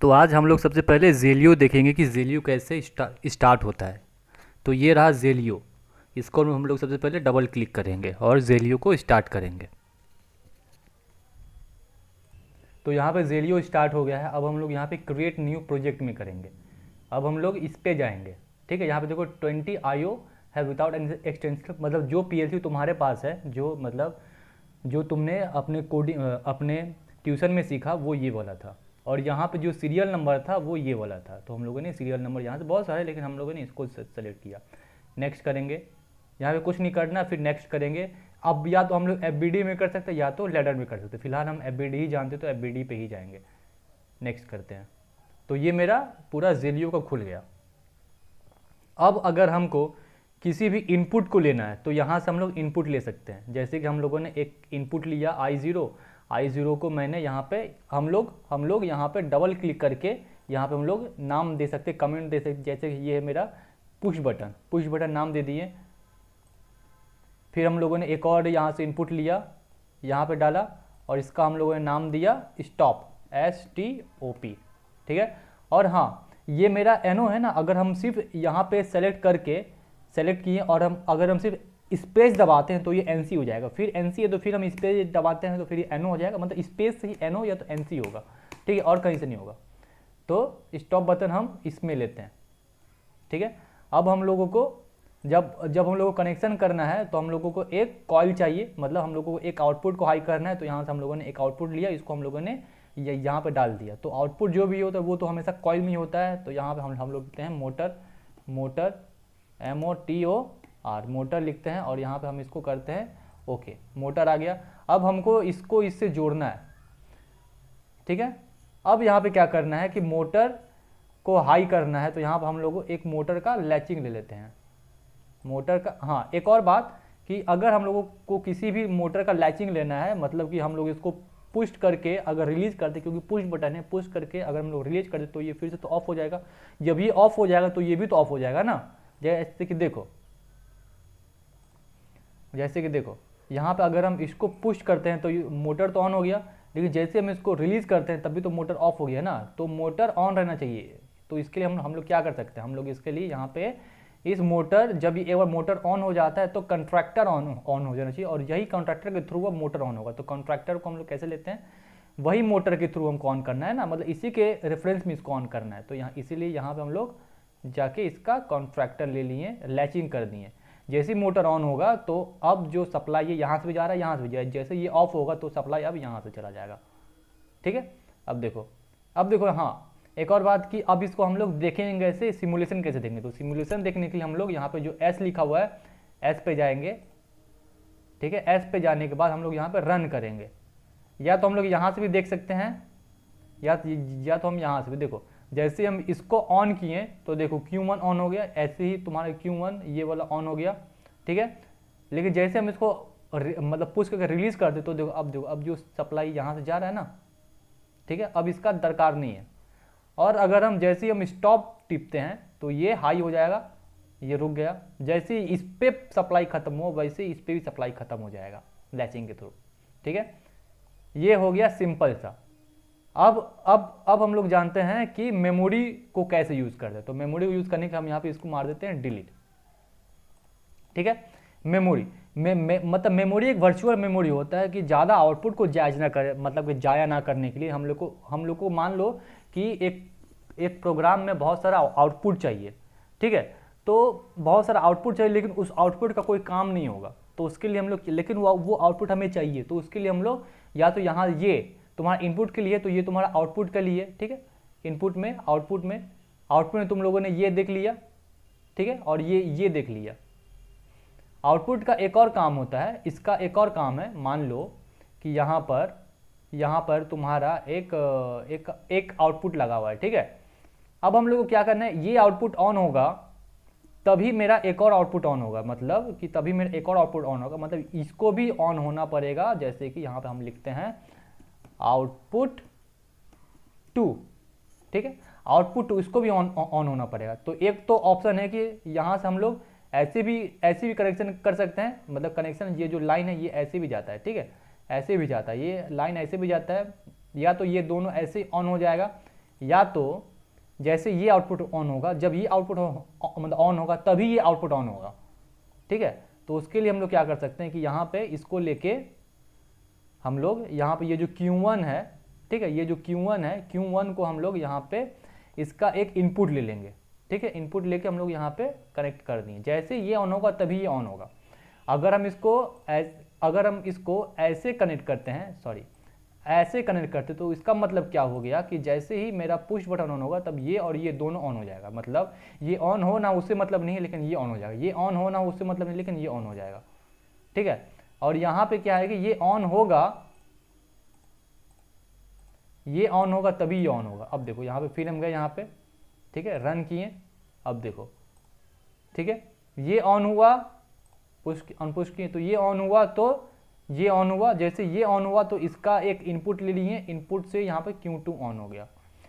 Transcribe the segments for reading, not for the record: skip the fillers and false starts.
तो आज हम लोग सबसे पहले ज़ेलियो देखेंगे कि ज़ेलियो कैसे स्टार्ट होता है। तो ये रहा ज़ेलियो। इसको हम लोग सबसे पहले डबल क्लिक करेंगे और ज़ेलियो को स्टार्ट करेंगे। तो यहाँ पे ज़ेलियो स्टार्ट हो गया है। अब हम लोग यहाँ पे क्रिएट न्यू प्रोजेक्ट में करेंगे। अब हम लोग इस पे जाएंगे। ठीक है, यहाँ पे देखो 20 IO है विदाउट एक्सटेंशन, मतलब जो PLC तुम्हारे पास है, जो मतलब जो तुमने अपने कोडिंग अपने ट्यूशन में सीखा वो ये वाला था। और यहाँ पे जो सीरियल नंबर था वो ये वाला था। तो हम लोगों ने सीरियल नंबर यहाँ से बहुत सारे, लेकिन हम लोगों ने इसको सेलेक्ट किया। नेक्स्ट करेंगे। यहाँ पे कुछ नहीं करना, फिर नेक्स्ट करेंगे। अब या तो हम लोग FBD में कर सकते हैं या तो लैडर में कर सकते हैं। फिलहाल हम FBD ही जानते, तो FBD पे ही जाएंगे। नेक्स्ट करते हैं। तो ये मेरा पूरा ज़ेलियो का खुल गया। अब अगर हमको किसी भी इनपुट को लेना है तो यहाँ से हम लोग इनपुट ले सकते हैं। जैसे कि हम लोगों ने एक इनपुट लिया I0 को मैंने यहाँ पे हम लोग यहाँ पे डबल क्लिक करके यहाँ पे हम लोग नाम दे सकते, कमेंट दे सकते। जैसे कि ये है मेरा पुश बटन नाम दे दिए। फिर हम लोगों ने एक और यहाँ से इनपुट लिया, यहाँ पे डाला और इसका हम लोगों ने नाम दिया स्टॉप, STOP। ठीक है। और हाँ, ये मेरा एनो है ना, अगर हम सिर्फ यहाँ पे सेलेक्ट किए और अगर हम सिर्फ स्पेस दबाते हैं तो ये NC हो जाएगा। फिर NC है तो फिर हम स्पेस दबाते हैं तो फिर ये NO हो जाएगा। मतलब स्पेस से ही NO या तो NC होगा। ठीक है, और कहीं से नहीं होगा। तो स्टॉप बटन हम इसमें लेते हैं। ठीक है। अब हम लोगों को जब हम लोगों को कनेक्शन करना है तो हम लोगों को एक कॉइल चाहिए, मतलब हम लोगों को एक आउटपुट को हाई करना है। तो यहाँ से हम लोगों ने एक आउटपुट लिया, इसको हम लोगों ने यहाँ पे डाल दिया। तो आउटपुट जो भी होता है वो तो हमेशा कॉइल में ही होता है। तो यहाँ पे हम लोग लिखते हैं मोटर MOTOR, मोटर लिखते हैं और यहाँ पे हम इसको करते हैं ओके। मोटर आ गया। अब हमको इसको इससे जोड़ना है। ठीक है। अब यहाँ पे क्या करना है कि मोटर को हाई करना है। तो यहाँ पे हम लोग एक मोटर का लैचिंग ले लेते हैं। मोटर का, हाँ, एक और बात कि अगर हम लोगों को किसी भी मोटर का लैचिंग लेना है, मतलब कि हम लोग इसको पुश करके अगर रिलीज करते, क्योंकि पुश बटन है, पुश करके अगर हम लोग रिलीज करते तो ये फिर से तो ऑफ हो जाएगा। जब ये ऑफ हो जाएगा तो ये भी तो ऑफ हो जाएगा ना। जैसे कि देखो यहाँ पे अगर हम इसको पुश करते हैं तो मोटर तो ऑन हो गया, लेकिन जैसे हम इसको रिलीज करते हैं तभी तो मोटर ऑफ हो गया ना। तो मोटर ऑन रहना चाहिए। तो इसके लिए हम लोग क्या कर सकते हैं, हम लोग इसके लिए यहाँ पे इस मोटर, जब ये एक बार मोटर ऑन हो जाता है तो कंट्रैक्टर ऑन हो जाना चाहिए, और यही कंट्रैक्टर के थ्रू अब मोटर ऑन होगा। तो कंट्रैक्टर को हम लोग कैसे लेते हैं, वही मोटर के थ्रू हमको ऑन करना है ना, मतलब इसी के रेफरेंस में इसको ऑन करना है। तो यहाँ इसीलिए यहाँ पे हम लोग जाके इसका कॉन्ट्रैक्टर ले लिए, लैचिंग कर दिए। जैसे ही मोटर ऑन होगा तो अब जो सप्लाई है यहाँ से भी जा रहा है, यहाँ से भी जाएगा। जैसे ये ऑफ होगा तो सप्लाई अब यहाँ से चला जाएगा। ठीक है। अब देखो हाँ, एक और बात कि अब इसको हम लोग देखेंगे ऐसे, सिमुलेशन कैसे देंगे। तो सिमुलेशन देखने के लिए हम लोग यहाँ पे जो S लिखा हुआ है, S पे जाएंगे। ठीक है। S पे जाने के बाद हम लोग यहाँ पे रन करेंगे। या तो हम लोग यहाँ से भी देख सकते हैं, या तो हम यहाँ से भी, देखो जैसे हम इसको ऑन किए तो देखो Q1 ऑन हो गया, ऐसे ही तुम्हारा Q1 ये वाला ऑन हो गया। ठीक है। लेकिन जैसे हम इसको मतलब पुश करके रिलीज करते तो देखो अब जो सप्लाई यहाँ से जा रहा है ना, ठीक है, अब इसका दरकार नहीं है। और अगर हम जैसे ही हम स्टॉप टिपते हैं तो ये हाई हो जाएगा, ये रुक गया। जैसे ही इस पे सप्लाई खत्म हो वैसे इस पे भी सप्लाई खत्म हो जाएगा लैचिंग के थ्रू। ठीक है। ये हो गया सिंपल सा। अब हम लोग जानते हैं कि मेमोरी को कैसे यूज करते हैं। तो मेमोरी को यूज करने के हम यहाँ पे इसको मार देते हैं डिलीट। ठीक है। मेमोरी मतलब मेमोरी एक वर्चुअल मेमोरी होता है कि ज़्यादा आउटपुट को जायज ना करे, मतलब कि जाया ना करने के लिए हम लोग को मान लो कि एक प्रोग्राम में बहुत सारा आउटपुट चाहिए। ठीक है। तो बहुत सारा आउटपुट चाहिए, लेकिन उस आउटपुट का कोई काम नहीं होगा। तो उसके लिए हम लोग, लेकिन वो आउटपुट हमें चाहिए, तो उसके लिए हम लोग या तो यहाँ ये तुम्हारा इनपुट के लिए, तो ये तुम्हारा आउटपुट के लिए। ठीक है। आउटपुट में तुम लोगों ने ये देख लिया। ठीक है। और ये देख लिया। आउटपुट का एक और काम होता है, इसका एक और काम है। मान लो कि यहाँ पर तुम्हारा एक आउटपुट लगा हुआ है। ठीक है। अब हम लोग को क्या करना है, ये आउटपुट ऑन होगा तभी मेरा एक और आउटपुट ऑन होगा, मतलब कि तभी मेरा एक और आउटपुट ऑन होगा, मतलब इसको भी ऑन होना पड़ेगा। जैसे कि यहाँ पे हम लिखते हैं आउटपुट 2। ठीक है। आउटपुट 2 इसको भी ऑन होना पड़ेगा। तो एक तो ऑप्शन है कि यहाँ से हम लोग ऐसे भी कनेक्शन कर सकते हैं, मतलब कनेक्शन ये जो लाइन है ये ऐसे भी जाता है। ठीक है। ऐसे भी जाता है, ये लाइन ऐसे भी जाता है, या तो ये दोनों ऐसे ऑन हो जाएगा, या तो जैसे ये आउटपुट ऑन होगा, जब ये आउटपुट मतलब ऑन होगा तभी ये आउटपुट ऑन होगा, ठीक है। तो उसके लिए हम लोग क्या कर सकते हैं कि यहाँ पे इसको लेके हम लोग यहाँ पे ये जो Q1 है, ठीक है, ये जो Q1 है, Q1 को हम लोग यहाँ पे इसका एक इनपुट ले लेंगे, ठीक है। इनपुट लेके हम लोग यहाँ पे कनेक्ट कर दिए, जैसे ये ऑन होगा तभी ये ऑन होगा। अगर हम इसको ऐसे कनेक्ट करते हैं, सॉरी ऐसे कनेक्ट करते, तो इसका मतलब क्या हो गया कि जैसे ही मेरा पुश बटन ऑन होगा तब ये और ये दोनों ऑन हो जाएगा। मतलब ये ऑन हो ना उससे मतलब नहीं है, लेकिन ये ऑन हो जाएगा, ये ऑन हो ना उससे मतलब नहीं, लेकिन ये ऑन हो जाएगा, ठीक है। और यहाँ पे क्या है कि ये ऑन होगा तभी ये ऑन होगा। अब देखो यहाँ पे फिर हम गए यहाँ पे, ठीक है, रन किए, अब देखो, ठीक है, ये ऑन हुआ, पुश किए तो ये ऑन हुआ, तो ये ऑन हुआ, जैसे ये ऑन हुआ तो इसका एक इनपुट ले लिए, इनपुट से यहाँ पे Q2 ऑन हो गया।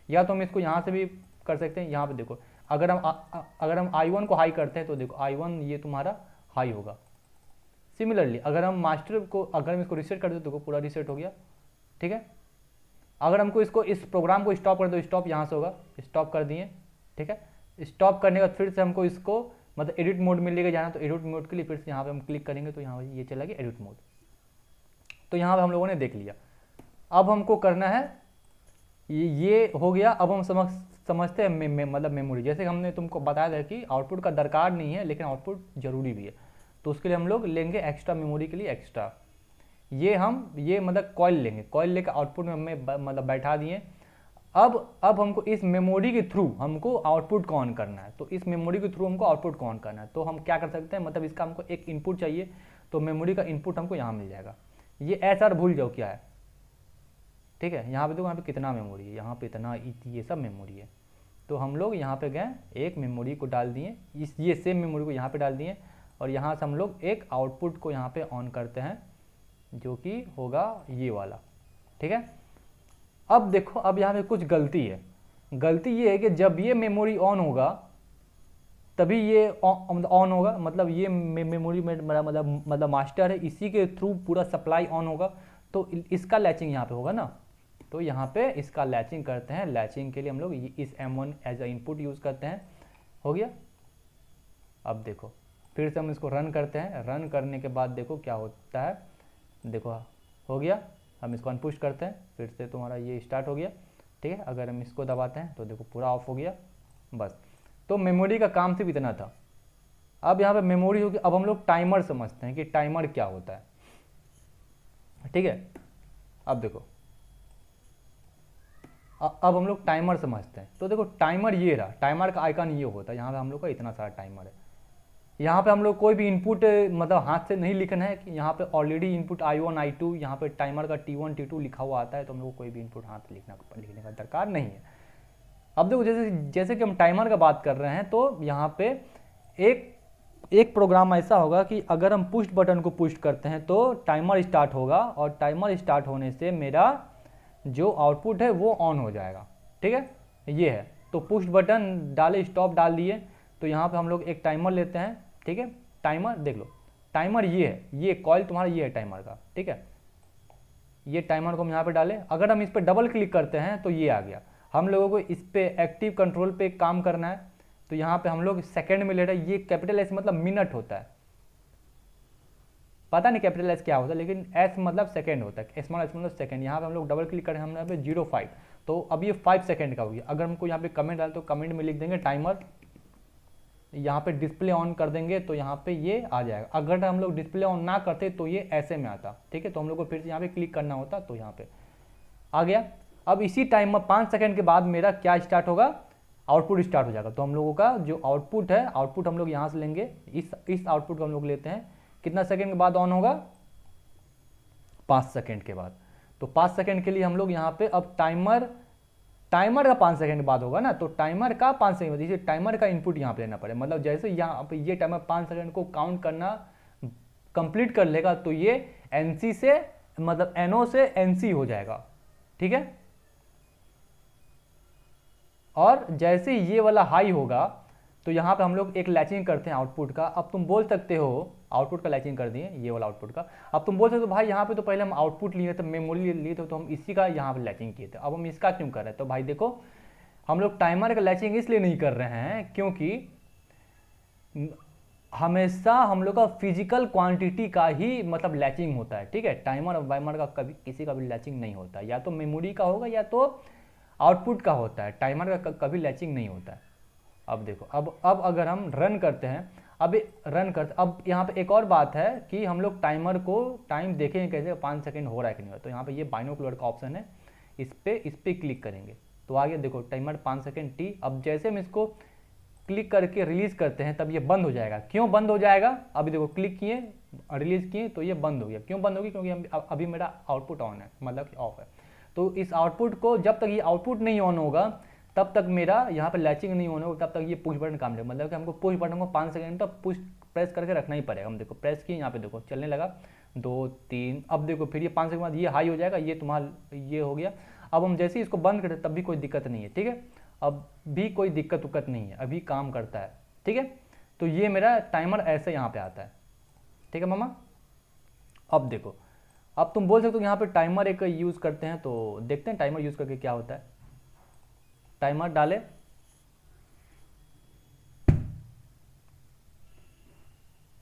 या तो हम इसको यहाँ से भी कर सकते हैं, यहाँ पे देखो अगर हम I1 को हाई करते हैं तो देखो I1 ये तुम्हारा हाई होगा। सिमिलरली अगर हम इसको रीसेट कर दें तो पूरा रीसेट हो गया, ठीक है। अगर हमको इस प्रोग्राम को स्टॉप कर दो, स्टॉप यहाँ से होगा, स्टॉप कर दिए, ठीक है। स्टॉप करने के बाद फिर से हमको इसको मतलब एडिट मोड में लेके जाना, तो एडिट मोड के लिए फिर से यहाँ पे हम क्लिक करेंगे तो यहाँ ये चला गया एडिट मोड। तो यहाँ पे हम लोगों ने देख लिया। अब हमको करना है, ये हो गया। अब हम समझते हैं मतलब मेमोरी। जैसे हमने तुमको बताया था कि आउटपुट का दरकार नहीं है, लेकिन आउटपुट जरूरी भी है, तो उसके लिए हम लोग लेंगे एक्स्ट्रा मेमोरी के लिए एक्स्ट्रा। ये मतलब कॉइल लेंगे, कॉइल लेकर आउटपुट में हमें मतलब बैठा दिए। अब हमको इस मेमोरी के थ्रू हमको आउटपुट को ऑन करना है, तो इस मेमोरी के थ्रू हमको आउटपुट को ऑन करना है। तो हम क्या कर सकते हैं, मतलब इसका हमको एक इनपुट चाहिए, तो मेमोरी का इनपुट हमको यहाँ मिल जाएगा। ये SR भूल जाओ क्या है, ठीक है। यहाँ पे देखो, यहाँ पे कितना मेमोरी है, यहाँ पे इतना, ये सब मेमोरी है। तो हम लोग यहाँ पे गए, एक मेमोरी को डाल दिए, ये सेम मेमोरी को यहाँ पे डाल दिए, और यहाँ से हम लोग एक आउटपुट को यहाँ पे ऑन करते हैं, जो कि होगा ये वाला, ठीक है। अब देखो, अब यहाँ पे कुछ गलती है। गलती ये है कि जब ये मेमोरी ऑन होगा तभी ये ऑन होगा, मतलब ये मेमोरी में मतलब मास्टर है, इसी के थ्रू पूरा सप्लाई ऑन होगा, तो इसका लैचिंग यहाँ पे होगा ना। तो यहाँ पे इसका लैचिंग करते हैं। लैचिंग के लिए हम लोग इस M1 as a input use करते हैं। हो गया। अब देखो फिर से हम इसको रन करते हैं। रन करने के बाद देखो क्या होता है, देखो हो गया। हम इसको अनपुश करते हैं, फिर से तुम्हारा ये स्टार्ट हो गया, ठीक है। अगर हम इसको दबाते हैं तो देखो पूरा ऑफ हो गया, बस। तो मेमोरी का काम सिर्फ इतना था। अब यहाँ पे मेमोरी होगी। अब हम लोग टाइमर समझते हैं कि टाइमर क्या होता है, ठीक है। अब देखो, अब हम लोग टाइमर समझते हैं। तो देखो टाइमर ये रहा, टाइमर का आइकन ये होता है। यहाँ पे हम लोग का इतना सारा टाइमर है। यहाँ पे हम लोग कोई भी इनपुट मतलब हाथ से नहीं लिखना है कि यहाँ पे ऑलरेडी इनपुट I1 I2 यहाँ पे टाइमर का T1 T2 लिखा हुआ आता है, तो हम लोग को कोई भी इनपुट हाथ से लिखने का दरकार नहीं है। अब देखो जैसे कि हम टाइमर का बात कर रहे हैं, तो यहाँ पे एक प्रोग्राम ऐसा होगा कि अगर हम पुश बटन को पुश करते हैं तो टाइमर स्टार्ट होगा, और टाइमर स्टार्ट होने से मेरा जो आउटपुट है वो ऑन हो जाएगा, ठीक है। ये है, तो पुश बटन डाले, स्टॉप डाल दिए, तो यहाँ पे हम लोग एक टाइमर लेते हैं, ठीक है। टाइमर देख लो, टाइमर ये है, ये कॉइल तुम्हारा ये है टाइमर का, ठीक है। ये टाइमर को हम यहाँ पे डालें। अगर हम इस पर डबल क्लिक करते हैं तो ये आ गया। हम लोगों को इस पे एक्टिव कंट्रोल पे काम करना है, तो यहाँ पे हम लोग सेकंड में ले रहे हैं। ये कैपिटल S मतलब मिनट होता है, पता नहीं कैपिटल S क्या होता है, लेकिन S मतलब सेकंड होता है, स्मॉल s मतलब सेकंड। यहाँ पे हम लोग डबल क्लिक करें, हम यहाँ पे 0.5, तो अब ये 5 सेकंड का हो गया। अगर हमको यहाँ पे कमेंट डाल तो कमेंट में लिख देंगे टाइमर, यहाँ पे डिस्प्ले ऑन कर देंगे तो यहाँ पे ये आ जाएगा। अगर हम लोग डिस्प्ले ऑन ना करते तो ये ऐसे में आता, ठीक है। तो हम लोग को फिर से यहाँ पे क्लिक करना होता, तो यहाँ पे आ गया। अब इसी टाइम में 5 सेकंड के बाद मेरा क्या स्टार्ट होगा, आउटपुट स्टार्ट हो जाएगा। तो हम लोगों का जो आउटपुट है, आउटपुट हम लोग यहाँ से लेंगे, इस आउटपुट को हम लोग लेते हैं। कितना सेकंड के बाद ऑन होगा, 5 सेकंड के बाद। तो 5 सेकंड के लिए हम लोग यहाँ पे अब टाइमर का 5 सेकंड बाद होगा ना, तो टाइमर का 5 सेकंड बाद इसे टाइमर का इनपुट यहाँ पे लेना पड़ेगा। मतलब जैसे यहाँ पे ये टाइमर 5 सेकंड को काउंट करना कंप्लीट कर लेगा, तो ये NC से मतलब NO से NC हो जाएगा, ठीक है। और जैसे ये वाला हाई होगा तो यहाँ पे हम लोग एक लैचिंग करते हैं आउटपुट का। अब तुम बोल सकते हो, आउटपुट का लैचिंग कर दिए, ये वाला आउटपुट का। अब तुम बोल सकते हो भाई यहाँ पे तो पहले हम आउटपुट लिए थे, मेमोरी लिए थे, तो हम इसी का यहाँ पे लैचिंग किए थे, अब हम इसका क्यों कर रहे हैं। तो भाई देखो, हम लोग टाइमर का लैचिंग इसलिए नहीं कर रहे हैं क्योंकि हमेशा हम लोग का फिजिकल क्वांटिटी का ही मतलब लैचिंग होता है, ठीक है। टाइमर और वाइमर का कभी किसी का भी लैचिंग नहीं होता, या तो मेमोरी का होगा या तो आउटपुट का होता है, टाइमर का कभी लैचिंग नहीं होता है। अब देखो, अब अगर हम रन करते हैं, अब यहाँ पे एक और बात है कि हम लोग टाइमर को टाइम देखेंगे कैसे 5 सेकंड हो रहा है कि नहीं हो रहा। तो यहाँ पे ये बाइनोकुलर का ऑप्शन है, इस पर क्लिक करेंगे तो आगे देखो टाइमर 5 सेकंड टी। अब जैसे हम इसको क्लिक करके रिलीज करते हैं तब ये बंद हो जाएगा। क्यों बंद हो जाएगा? अभी देखो क्लिक किए, रिलीज किए तो ये बंद हो गया। क्यों बंद होगी? क्योंकि अभी मेरा आउटपुट ऑन है, मतलब ऑफ है। तो इस आउटपुट को जब तक ये आउटपुट नहीं ऑन होगा तब तक मेरा यहाँ पे लैचिंग नहीं होने होगा, तब तक ये पुश बटन काम देगा। मतलब कि हमको पुश बटन को 5 सेकंड तक पुश प्रेस करके रखना ही पड़ेगा। हम देखो प्रेस किए, यहाँ पे देखो चलने लगा 2 3। अब देखो फिर ये 5 सेकंड बाद ये हाई हो जाएगा, ये तुम्हारा ये हो गया। अब हम जैसे ही इसको बंद करते तब भी कोई दिक्कत नहीं है, ठीक है। अब भी कोई दिक्कत उक्कत नहीं है, अभी काम करता है, ठीक है। तो ये मेरा टाइमर ऐसे यहाँ पे आता है, ठीक है मामा। अब देखो, अब तुम बोल सकते हो यहाँ पे टाइमर एक यूज़ करते हैं, तो देखते हैं टाइमर यूज़ करके क्या होता है। टाइमर डाले,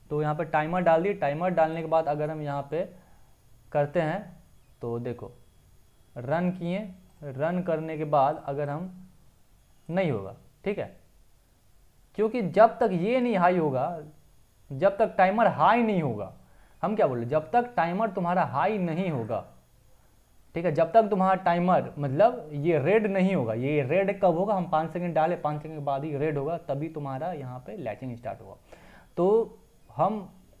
तो यहाँ पे टाइमर डाल दिए। टाइमर डालने के बाद अगर हम यहाँ पे करते हैं तो देखो रन किए, रन करने के बाद अगर हम नहीं होगा, ठीक है, क्योंकि जब तक ये नहीं हाई होगा, जब तक टाइमर हाई नहीं होगा, हम क्या बोल रहे, जब तक टाइमर तुम्हारा हाई नहीं होगा, ठीक है, जब तक तुम्हारा टाइमर मतलब ये रेड नहीं होगा। ये रेड कब होगा? हम 5 सेकंड डाले, 5 सेकंड के बाद ही रेड होगा, तभी तुम्हारा यहाँ पे लैचिंग स्टार्ट होगा। तो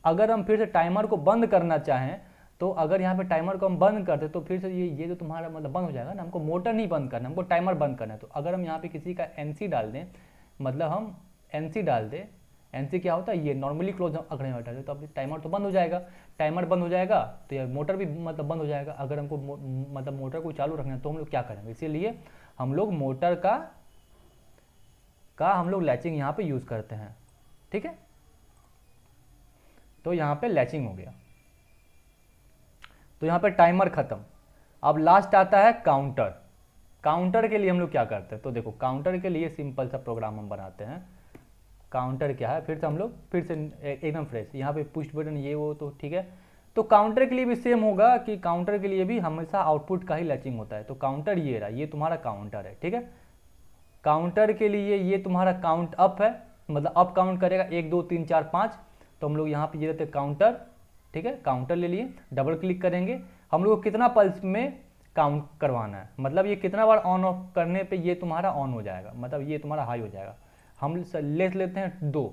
अगर हम फिर से टाइमर को बंद करना चाहें, तो अगर यहाँ पे टाइमर को हम बंद करते तो फिर से ये जो तुम्हारा मतलब बंद हो जाएगा ना। हमको मोटर नहीं बंद करना, हमको टाइमर बंद करना है। तो अगर हम यहाँ पे किसी का एनसी डाल दें, मतलब हम एनसी डाल दें, एनसी क्या होता है, ये नॉर्मली क्लोज अगर हटा दें तो अब टाइमर तो बंद हो जाएगा। टाइमर बंद हो जाएगा तो ये मोटर भी मतलब बंद हो जाएगा। अगर हमको मतलब मोटर को चालू रखना है तो हम लोग क्या करेंगे? इसीलिए हम लोग मोटर का हम लोग लैचिंग यहाँ पे यूज़ करते हैं, ठीक है। तो यहाँ पे लैचिंग हो गया, तो यहाँ पे टाइमर खत्म। अब लास्ट आता है काउंटर। काउंटर के लिए हम लोग क्या करते हैं? तो देखो काउंटर के लिए सिंपल सा प्रोग्राम हम बनाते हैं। काउंटर क्या है, फिर से हम लोग फिर से एकदम फ्रेश, यहाँ पे पुश बटन ये वो, तो ठीक है। तो काउंटर के लिए भी सेम होगा कि काउंटर के लिए भी हमेशा आउटपुट का ही लैचिंग होता है। तो काउंटर ये रहा, ये तुम्हारा काउंटर है, ठीक है। काउंटर के लिए ये तुम्हारा काउंट अप है, मतलब अप काउंट करेगा 1 2 3 4 5। तो हम लोग यहाँ पे ये रहते काउंटर, ठीक है। काउंटर ले लिए, डबल क्लिक करेंगे, हम लोग को कितना पल्स में काउंट करवाना है, मतलब ये कितना बार ऑन ऑफ करने पे ये तुम्हारा ऑन हो जाएगा, मतलब ये तुम्हारा हाई हो जाएगा। हम ले लेते हैं 2,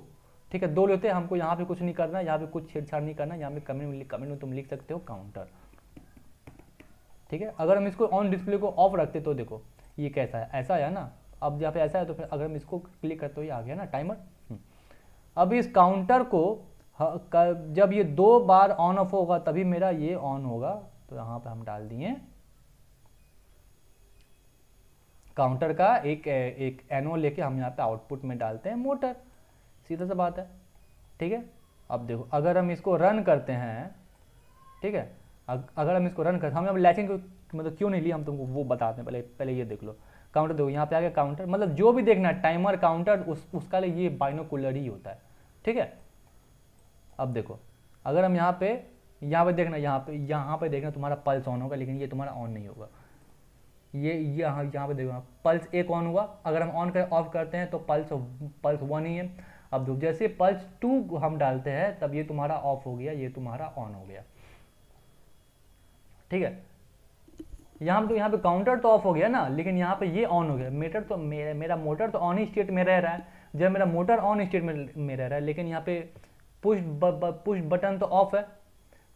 ठीक है, 2 लेते हैं। हमको यहाँ पे कुछ नहीं करना, यहाँ पे कुछ छेड़छाड़ नहीं करना। यहाँ पे कमेंट में तुम लिख सकते हो काउंटर, ठीक है। अगर हम इसको ऑन डिस्प्ले को ऑफ रखते तो देखो ये कैसा है, ऐसा है ना। अब यहाँ पे ऐसा है, तो फिर अगर हम इसको क्लिक करते हो ये आ गया ना टाइमर। अब इस काउंटर को जब ये 2 बार ऑन ऑफ होगा तभी मेरा ये ऑन होगा। तो यहाँ पे हम डाल दिए काउंटर का एक एनो लेके हम यहाँ पे आउटपुट में डालते हैं मोटर, सीधा सा बात है, ठीक है। अब देखो अगर हम इसको रन करते हैं, ठीक है, अगर हम इसको रन करते, हम अब लैचिंग को मतलब क्यों नहीं लिया हम तुमको वो बताते हैं। पहले ये देख लो काउंटर, देखो यहाँ पे आ गया काउंटर, मतलब जो भी देखना है टाइमर काउंटर उसका लिए ये बाइनोकुलर ही होता है, ठीक है। अब देखो अगर हम यहाँ पे देखना, यहाँ पे देखना तुम्हारा पल्स ऑन होगा, लेकिन ये तुम्हारा ऑन नहीं होगा। ये यहाँ पे देखो पल्स 1 ऑन हुआ, अगर हम ऑन कर ऑफ करते हैं तो पल्स 1 ही है। अब देखो जैसे पल्स 2 हम डालते हैं तब ये तुम्हारा ऑफ हो गया, ये तुम्हारा ऑन हो गया, ठीक है। यहाँ पे काउंटर तो ऑफ हो गया ना, लेकिन यहाँ पे ये ऑन हो गया। मेरा मोटर तो ऑन ही स्टेट में रह रहा है। जब मेरा मोटर ऑन स्टेट में रह रहा है, लेकिन यहाँ पे पुश बटन तो ऑफ है,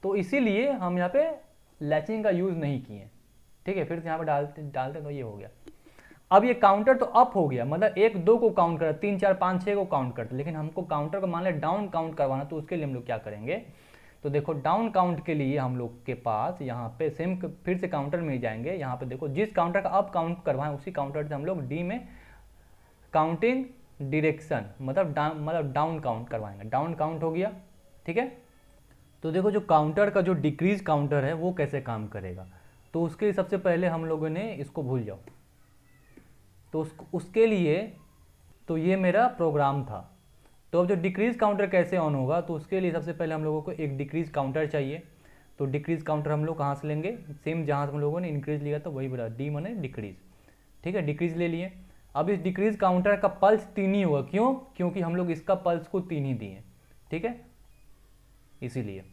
तो इसीलिए हम यहाँ पे लैचिंग का यूज़ नहीं किए, ठीक है। फिर यहाँ पे डालते तो ये हो गया। अब ये काउंटर तो अप हो गया, मतलब 1 2 को काउंट कर, 3 4 5 6 को काउंट करते, लेकिन हमको काउंटर को मान लिया डाउन काउंट करवाना, तो उसके लिए हम लोग क्या करेंगे? तो देखो डाउन काउंट के लिए हम लोग के पास यहाँ पे सेम फिर से काउंटर में जाएंगे। यहाँ पे देखो जिस काउंटर का अप काउंट करवाएं उसी काउंटर से हम लोग डी में काउंटिंग डायरेक्शन मतलब डाउन काउंट करवाएंगे। डाउन काउंट हो गया, ठीक है। तो देखो जो काउंटर का जो डिक्रीज काउंटर है वो कैसे काम करेगा, तो उसके लिए सबसे पहले हम लोगों ने इसको भूल जाओ, तो उसके लिए तो ये मेरा प्रोग्राम था। तो अब जो डिक्रीज काउंटर कैसे ऑन होगा, तो उसके लिए सबसे पहले हम लोगों को एक डिक्रीज काउंटर चाहिए। तो डिक्रीज काउंटर हम लोग कहाँ से लेंगे, सेम जहाँ से हम लोगों ने इंक्रीज लिया था वही बता, डी माने डिक्रीज। ठीक है, डिक्रीज ले लिए। अब इस डिक्रीज काउंटर का पल्स 3 ही होगा, क्यों, क्योंकि हम लोग इसका पल्स को 3 ही दिए। ठीक है, इसीलिए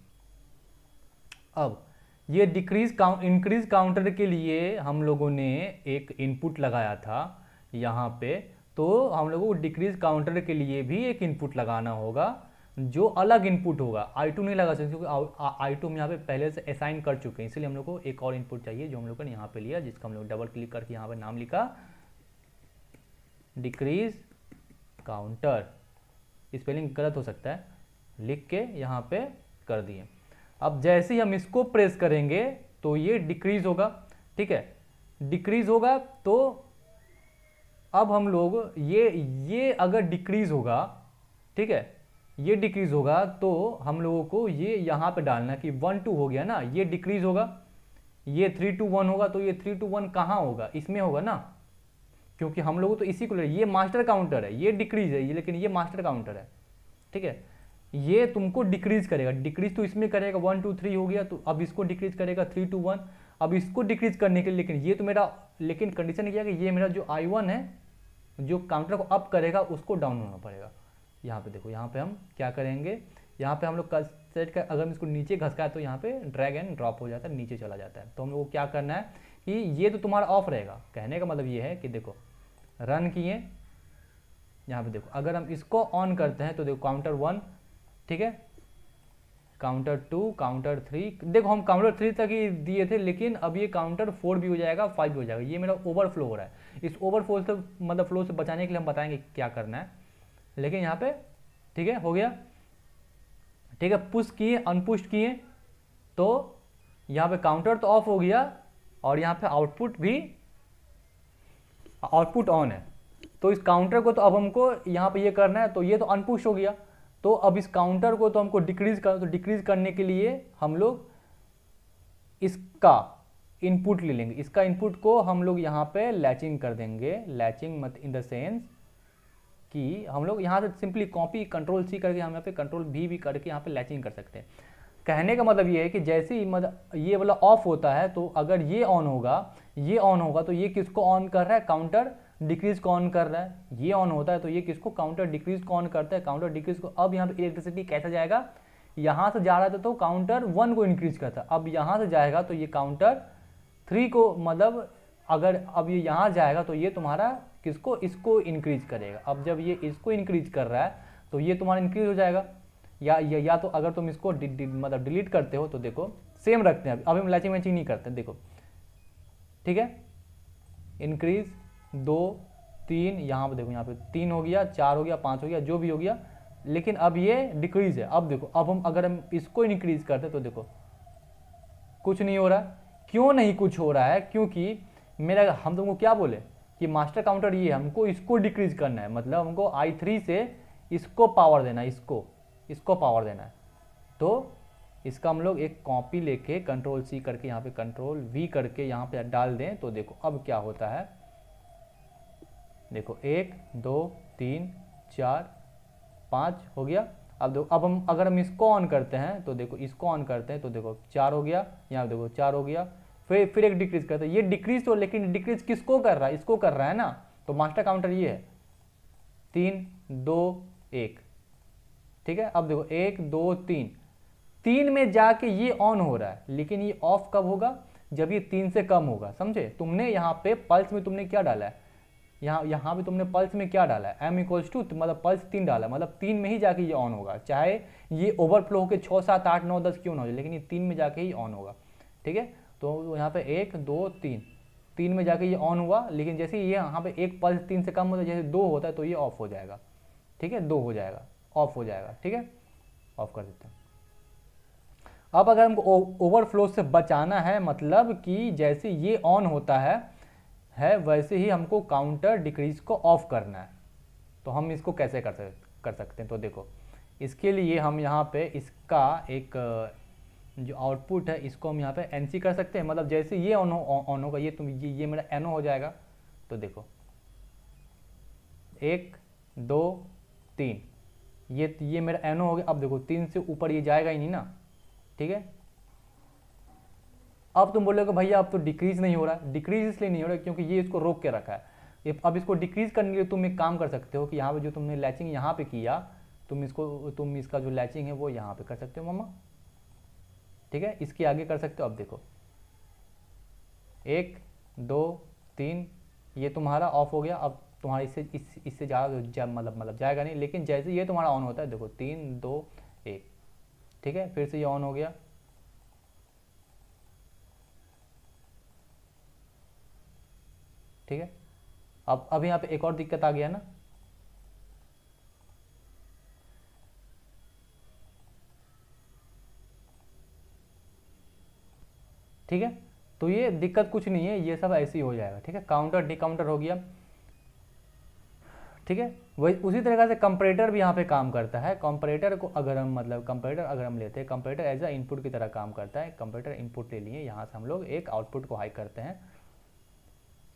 अब ये इंक्रीज काउंटर के लिए हम लोगों ने एक इनपुट लगाया था यहाँ पे, तो हम लोगों को डिक्रीज काउंटर के लिए भी एक इनपुट लगाना होगा जो अलग इनपुट होगा। I2 नहीं लगा सकते क्योंकि I2 हम यहाँ पे पहले से असाइन कर चुके हैं, इसलिए हम लोग को एक और इनपुट चाहिए जो हम लोग ने यहाँ पे लिया, जिसका हम लोग डबल क्लिक करके यहाँ पे नाम लिखा डिक्रीज काउंटर। स्पेलिंग गलत हो सकता है, लिख के यहाँ पे कर दिए। अब जैसे ही हम इसको प्रेस करेंगे तो ये डिक्रीज होगा। ठीक है, डिक्रीज होगा तो अब हम लोग ये अगर डिक्रीज होगा, ठीक है, ये डिक्रीज होगा तो हम लोगों को ये यहाँ पे डालना कि 1 2 हो गया ना, ये डिक्रीज होगा, ये 3 2 1 होगा, तो ये 3 2 1 कहाँ होगा, इसमें होगा ना, क्योंकि हम लोग तो इसी को ले, ये मास्टर काउंटर है, ये डिक्रीज है ये, लेकिन ये मास्टर काउंटर है। ठीक है, ये तुमको डिक्रीज करेगा, डिक्रीज तो इसमें करेगा 1 2 3 हो गया, तो अब इसको डिक्रीज करेगा 3 2 1। अब इसको डिक्रीज करने के लिए, लेकिन ये तो मेरा, लेकिन कंडीशन क्या है कि ये मेरा जो I1 है जो काउंटर को अप करेगा उसको डाउन होना पड़ेगा। यहाँ पे देखो, यहाँ पे हम क्या करेंगे, यहाँ पे हम लोग सेट कर, अगर हम इसको नीचे घसकाए तो यहाँ पे ड्रैग एंड ड्रॉप हो जाता है, नीचे चला जाता है। तो हम लोग को क्या करना है कि ये तो तुम्हारा ऑफ रहेगा। कहने का मतलब ये है कि देखो रन किए, यहाँ पे देखो अगर हम इसको ऑन करते हैं तो देखो काउंटर 1, ठीक है, काउंटर 2, काउंटर 3, देखो हम काउंटर 3 तक ही दिए थे, लेकिन अब ये काउंटर 4 भी हो जाएगा, 5 भी हो जाएगा। ये मेरा ओवरफ्लो हो रहा है, इस ओवरफ्लो से मतलब फ्लो से बचाने के लिए हम बताएंगे क्या करना है, लेकिन यहाँ पे ठीक है हो गया। ठीक है, पुश किए अनपुश किए तो यहाँ पे काउंटर तो ऑफ हो गया और यहाँ पे आउटपुट ऑन है। तो इस काउंटर को तो अब हमको यहाँ पे ये करना है, तो ये तो अनपुश हो गया, तो अब इस काउंटर को तो हमको डिक्रीज करना, तो डिक्रीज करने के लिए हम लोग इसका इनपुट ले लेंगे। इसका इनपुट को हम लोग यहाँ पे लैचिंग कर देंगे, लैचिंग मत इन द सेंस कि हम लोग यहाँ से सिंपली कॉपी कंट्रोल C करके हम यहाँ पे कंट्रोल V भी करके यहाँ पे लैचिंग कर सकते हैं। कहने का मतलब ये है कि जैसे ही मतलब ये वाला ऑफ होता है तो अगर ये ऑन होगा तो ये किसको ऑन कर रहा है, काउंटर डिक्रीज को ऑन कर रहा है। ये ऑन होता है तो ये किसको, काउंटर डिक्रीज को ऑन करता है, काउंटर डिक्रीज को। अब यहाँ पे इलेक्ट्रिसिटी कैसे जाएगा, यहाँ से जा रहा था तो काउंटर 1 को इंक्रीज करता, अब यहाँ से जाएगा तो ये काउंटर 3 को, मतलब अगर अब ये यहाँ जाएगा तो ये तुम्हारा किसको, इसको इंक्रीज करेगा। अब जब ये इसको इंक्रीज कर रहा है तो ये तुम्हारा इंक्रीज हो जाएगा। या तो अगर तुम इसको मतलब डिलीट करते हो तो देखो सेम रखते हैं, अब हम लैचिंग मैचिंग नहीं करते, देखो ठीक है, इंक्रीज 2 3, यहाँ पे देखो, यहाँ पे 3 हो गया, 4 हो गया, 5 हो गया, जो भी हो गया, लेकिन अब ये डिक्रीज है। अब देखो, अब हम अगर हम इसको इंक्रीज करते तो देखो कुछ नहीं हो रहा है। क्यों नहीं कुछ हो रहा है, क्योंकि मेरा, हम तुमको क्या बोले कि मास्टर काउंटर ये है, हमको इसको डिक्रीज करना है, मतलब हमको I3 से इसको पावर देना है, इसको पावर देना है। तो इसका हम लोग एक कॉपी लेके कंट्रोल C करके यहाँ पे कंट्रोल V करके यहाँ पे डाल दें, तो देखो अब क्या होता है, देखो 1 2 3 4 5 हो गया। अब देखो, अब हम अगर हम इसको ऑन करते हैं तो देखो, इसको ऑन करते हैं तो देखो 4 हो गया, यहाँ देखो 4 हो गया, फिर एक डिक्रीज करते हैं। ये डिक्रीज तो, लेकिन डिक्रीज किसको कर रहा है, इसको कर रहा है ना, तो मास्टर काउंटर ये है 3 2 1, ठीक है। अब देखो 1 2 3 में जाके ये ऑन हो रहा है, लेकिन ये ऑफ कब होगा, जब ये 3 से कम होगा, समझे। तुमने यहाँ पे पल्स में तुमने क्या डाला है, यहाँ पे तुमने पल्स में क्या डाला है, m इक्वल्स टू, मतलब पल्स 3 डाला, मतलब 3 में ही जाके ये ऑन होगा, चाहे ये ओवरफ्लो होकर 6 7 8 9 10 क्यों ना हो, लेकिन ये 3 में जाके ही ऑन होगा, ठीक है। तो यहाँ पे 1 2 3 में जाके ये ऑन हुआ, लेकिन जैसे ये यहाँ पे एक पल्स 3 से कम होता है, जैसे 2 होता है तो ये ऑफ हो जाएगा, ठीक है, 2 हो जाएगा, ऑफ हो जाएगा, ठीक है, ऑफ कर देते हैं। अब अगर हमको ओवरफ्लो से बचाना है, मतलब कि जैसे ये ऑन होता है वैसे ही हमको काउंटर डिक्रीज को ऑफ करना है। तो हम इसको कैसे कर सकते हैं, तो देखो इसके लिए हम यहाँ पे इसका एक जो आउटपुट है इसको हम यहाँ पे NC कर सकते हैं, मतलब जैसे ये ऑन होगा ये मेरा NO हो जाएगा। तो देखो 1 2 3, ये मेरा एनो हो गया। अब देखो 3 से ऊपर ये जाएगा ही नहीं ना, ठीक है। अब तुम बोलोगे भैया अब तो डिक्रीज नहीं हो रहा। डिक्रीज इसलिए नहीं हो रहा क्योंकि ये इसको रोक के रखा है। अब इसको डिक्रीज करने के लिए तुम एक काम कर सकते हो कि यहाँ पे जो तुमने लैचिंग यहाँ पे किया, तुम इसका जो लैचिंग है वो यहाँ पे कर सकते हो मम्मा, ठीक है। इसके आगे कर सकते हो। अब देखो 1 2 3, ये तुम्हारा ऑफ हो गया। अब तुम्हारा इससे ज़्यादा मतलब जाएगा नहीं, लेकिन जैसे ये तुम्हारा ऑन होता है, देखो 3 2 1, ठीक है, फिर से ये ऑन हो गया, ठीक है। अब यहाँ पे एक और दिक्कत आ गया ना, ठीक है। तो ये दिक्कत कुछ नहीं है, ये सब ऐसे ही हो जाएगा, ठीक है। काउंटर डिकाउंटर हो गया, ठीक है। वही उसी तरीके से कंपैरेटर भी यहाँ पे काम करता है। कंपैरेटर को अगर हम कंपैरेटर अगर हम लेते हैं, कंपैरेटर एज अ इनपुट की तरह काम करता है। कंपैरेटर इनपुट ले लिए, यहाँ से हम लोग एक आउटपुट को हाई करते हैं,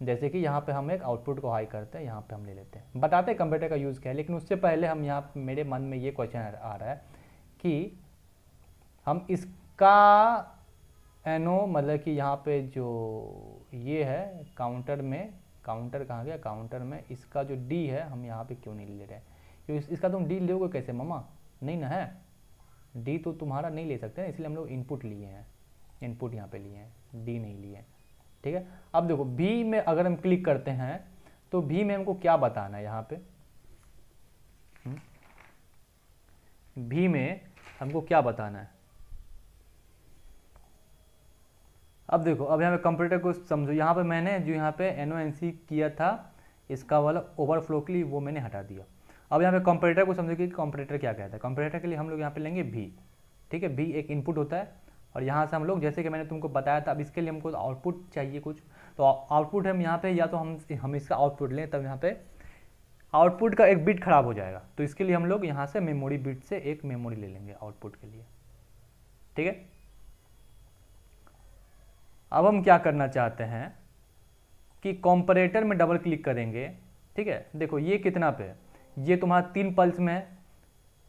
जैसे कि यहाँ पे हम एक आउटपुट को हाई करते हैं, यहाँ पे हम ले लेते हैं। बताते हैं कंपैरेटर का यूज़ क्या है, लेकिन उससे पहले हम यहाँ मेरे मन में ये क्वेश्चन आ रहा है कि हम इसका एनो मतलब कि यहाँ पे जो ये है काउंटर में, काउंटर कहाँ गया, काउंटर में इसका जो डी है हम यहाँ पे क्यों नहीं ले रहे हैं? क्योंकि इसका तुम डी लोगे कैसे मम्मा? नहीं ना है, डी तो तुम्हारा नहीं ले सकते, इसलिए हम लोग इनपुट लिए हैं, इनपुट यहाँ पे लिए हैं, डी नहीं लिए हैं, ठीक है। अब देखो बी में अगर हम क्लिक करते हैं तो बी में हमको क्या बताना है यहाँ पे, बी में हमको क्या बताना है? अब देखो अब यहाँ पे कंप्यूटर को समझो, यहाँ पे मैंने जो यहाँ पे एनओएनसी किया था इसका वाला ओवरफ्लो के लिए वो मैंने हटा दिया। अब यहाँ पे कंपैरेटर को समझो कि कंपैरेटर क्या कहता है। कंपैरेटर के लिए हम लोग यहाँ पे लेंगे भी, ठीक है। भी एक इनपुट होता है और यहाँ से हम लोग जैसे कि मैंने तुमको बताया था, अब इसके लिए हमको आउटपुट चाहिए कुछ, तो आउटपुट हम यहाँ पे या तो हम इसका आउटपुट लें, तब यहाँ पे आउटपुट का एक बिट खराब हो जाएगा, तो इसके लिए हम लोग यहाँ से मेमोरी बिट से एक मेमोरी ले लेंगे आउटपुट के लिए, ठीक है। अब हम क्या करना चाहते हैं कि कंपैरेटर में डबल क्लिक करेंगे, ठीक है। देखो ये कितना पे है, ये तुम्हारा 3 पल्स में है,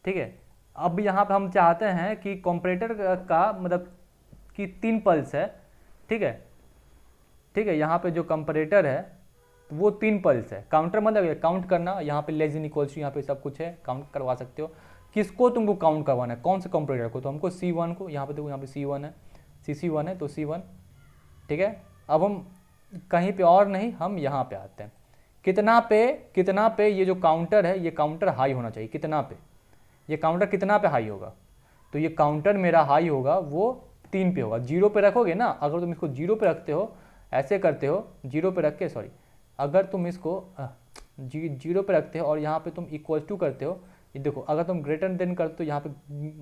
ठीक है। अब यहाँ पे हम चाहते हैं कि कंपैरेटर का मतलब कि 3 पल्स है, ठीक है, ठीक है। यहाँ पे जो कंपैरेटर है वो 3 पल्स है। काउंटर मतलब काउंट करना, यहाँ पे लेस इन इक्वल्स यहाँ पे सब कुछ है, काउंट करवा सकते हो। किसको तुमको काउंट करवाना है, कौन से कंपैरेटर को? तो हमको C1 को, यहाँ पे देखो यहाँ पे C1 है, CC1 है, तो C1, ठीक है। अब हम कहीं पे और नहीं, हम यहाँ पे आते हैं। कितना पे ये जो काउंटर है ये काउंटर हाई होना चाहिए। कितना पे ये काउंटर कितना पे हाई होगा? तो ये काउंटर मेरा हाई होगा वो 3 पे होगा। 0 पे रखोगे ना, अगर तुम इसको 0 पे रखते हो, ऐसे करते हो 0 पे रख के, सॉरी, अगर तुम इसको 0 पे रखते हो और यहाँ पे तुम इक्वल टू करते हो, ये देखो अगर तुम ग्रेटर देन करते हो यहाँ पे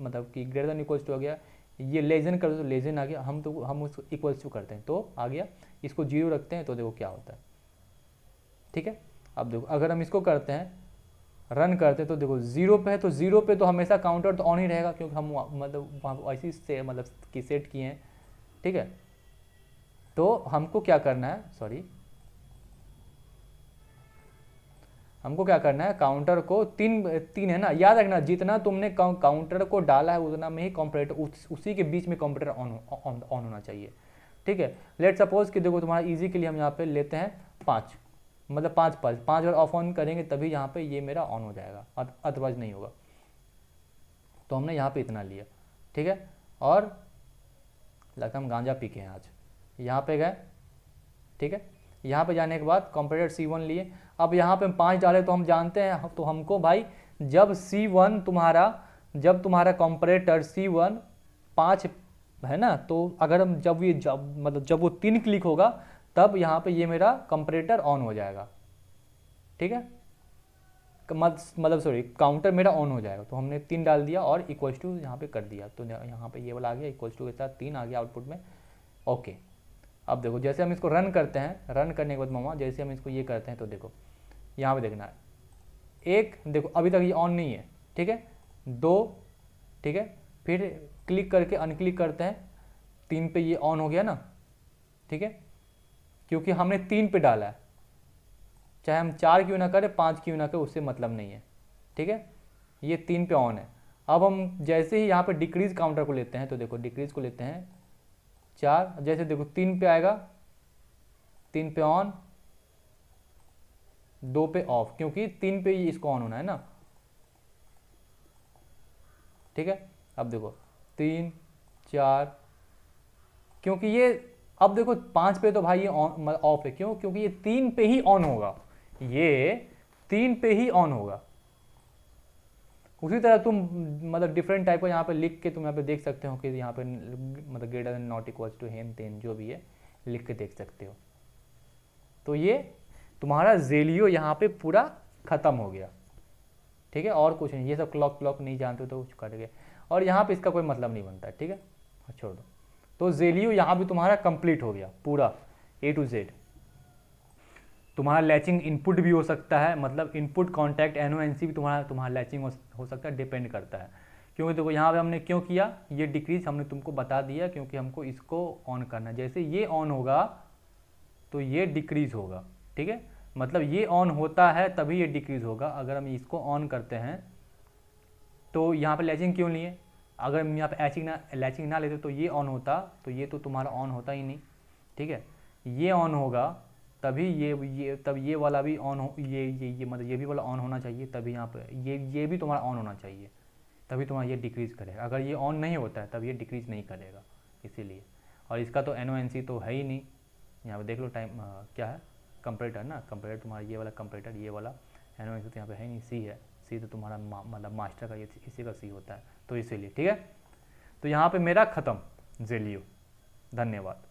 मतलब कि ग्रेटर देन इक्वल टू हो गया, ये लेजन कर दो, लेजन आ गया, हम उसको इक्वल्स टू करते हैं तो आ गया। इसको 0 रखते हैं तो देखो क्या होता है, ठीक है। अब देखो अगर हम इसको करते हैं, रन करते हैं, तो देखो 0 पे है, तो 0 पे तो हमेशा काउंटर तो ऑन ही रहेगा क्योंकि हम मतलब वहाँ ऐसी से मतलब कि सेट किए हैं, ठीक है। तो हमको क्या करना है, सॉरी, हमको क्या करना है, काउंटर को तीन है ना, याद रखना जितना तुमने काउंटर को डाला है उतना में ही कंपैरेटर उसी के बीच में कंपैरेटर ऑन होना चाहिए, ठीक है। लेट सपोज कि देखो तुम्हारा इजी के लिए हम यहाँ पे लेते हैं 5, मतलब 5 पल्स, 5 अगर ऑफ ऑन करेंगे तभी यहाँ पे ये मेरा ऑन हो जाएगा, अदरवाइज नहीं होगा। तो हमने यहाँ पे इतना लिया, ठीक है। और लगता हम गांजा पी के हैं आज, यहाँ पे गए, ठीक है। यहाँ पे जाने के बाद कंपैरेटर C1 लिए। अब यहाँ पे 5 डाले तो हम जानते हैं, तो हमको भाई जब तुम्हारा कंपैरेटर C1 5 है ना, तो अगर हम जब वो 3 क्लिक होगा तब यहाँ पे ये मेरा कंपैरेटर ऑन हो जाएगा, ठीक है। मतलब सॉरी, काउंटर मेरा ऑन हो जाएगा। तो हमने 3 डाल दिया और इक्वल टू यहाँ पे कर दिया, तो यहाँ पे ये वाला आ गया, इक्वल टू के साथ 3 आ गया आउटपुट में, ओके। अब देखो जैसे हम इसको रन करते हैं, रन करने के बाद मामा जैसे हम इसको ये करते हैं, तो देखो यहाँ पे देखना है, एक देखो अभी तक ये ऑन नहीं है, ठीक है, 2, ठीक है, फिर क्लिक करके अनक्लिक करते हैं, 3 पे ये ऑन हो गया ना, ठीक है, क्योंकि हमने 3 पे डाला है, चाहे हम 4 क्यों ना करें, 5 क्यों ना करें, उससे मतलब नहीं है, ठीक है। ये 3 पे ऑन है। अब हम जैसे ही यहाँ पे डिक्रीज काउंटर को लेते हैं, तो देखो डिक्रीज को लेते हैं 4, जैसे देखो 3 पे आएगा, 3 पे ऑन, 2 पे ऑफ, क्योंकि 3 पे ही इसको ऑन होना है ना, ठीक है। अब देखो 3 4, क्योंकि ये, अब देखो 5 पे तो भाई ये ऑन ऑफ है, क्यों, क्योंकि ये 3 पे ही ऑन होगा, ये 3 पे ही ऑन होगा। उसी तरह तुम मतलब डिफरेंट टाइप का यहाँ पे लिख के तुम यहाँ पे देख सकते हो कि यहाँ पे मतलब greater than not equals to हेम तेन जो भी है लिख के देख सकते हो। तो ये तुम्हारा जेलियो यहाँ पे पूरा खत्म हो गया, ठीक है। और कुछ नहीं, ये सब क्लॉक क्लॉक नहीं जानते तो कुछ कर गए, और यहाँ पे इसका कोई मतलब नहीं बनता है, ठीक है, छोड़ दो। तो जेलियो यहाँ भी तुम्हारा कंप्लीट हो गया पूरा A to Z। तुम्हारा लैचिंग इनपुट भी हो सकता है, मतलब इनपुट कॉन्टैक्ट NONC भी तुम्हारा लैचिंग हो सकता है, डिपेंड करता है। क्योंकि देखो यहाँ पे हमने क्यों किया, ये डिक्रीज हमने तुमको बता दिया, क्योंकि हमको इसको ऑन करना है। जैसे ये ऑन होगा तो ये डिक्रीज होगा, ठीक है। मतलब ये ऑन होता है तभी ये डिक्रीज होगा। अगर हम इसको ऑन करते हैं तो यहाँ पे लैचिंग क्यों लिए, अगर हम यहाँ पे लैचिंग ना लेते तो ये ऑन होता, तो ये तो तुम्हारा ऑन होता ही नहीं, ठीक है। ये ऑन होगा तभी ये तब ये वाला भी ऑन हो, ये मतलब ये भी वाला ऑन होना चाहिए, तभी यहाँ पे ये भी तुम्हारा ऑन होना चाहिए, तभी तुम्हारा ये डिक्रीज़ करेगा। अगर ये ऑन नहीं होता है तब ये डिक्रीज़ नहीं करेगा, इसीलिए। और इसका तो NONC तो है ही नहीं, यहाँ पे देख लो टाइम क्या है, कंपरेटर ना, कंपरेटर तुम्हारा ये वाला कंपरेटर, ये वाला NONC तो यहाँ पे है नहीं, C है। C तो तुम्हारा मतलब मास्टर का, ये इसी का C होता है, तो इसीलिए, ठीक है। तो यहाँ पे मेरा ख़त्म जेलियो। धन्यवाद।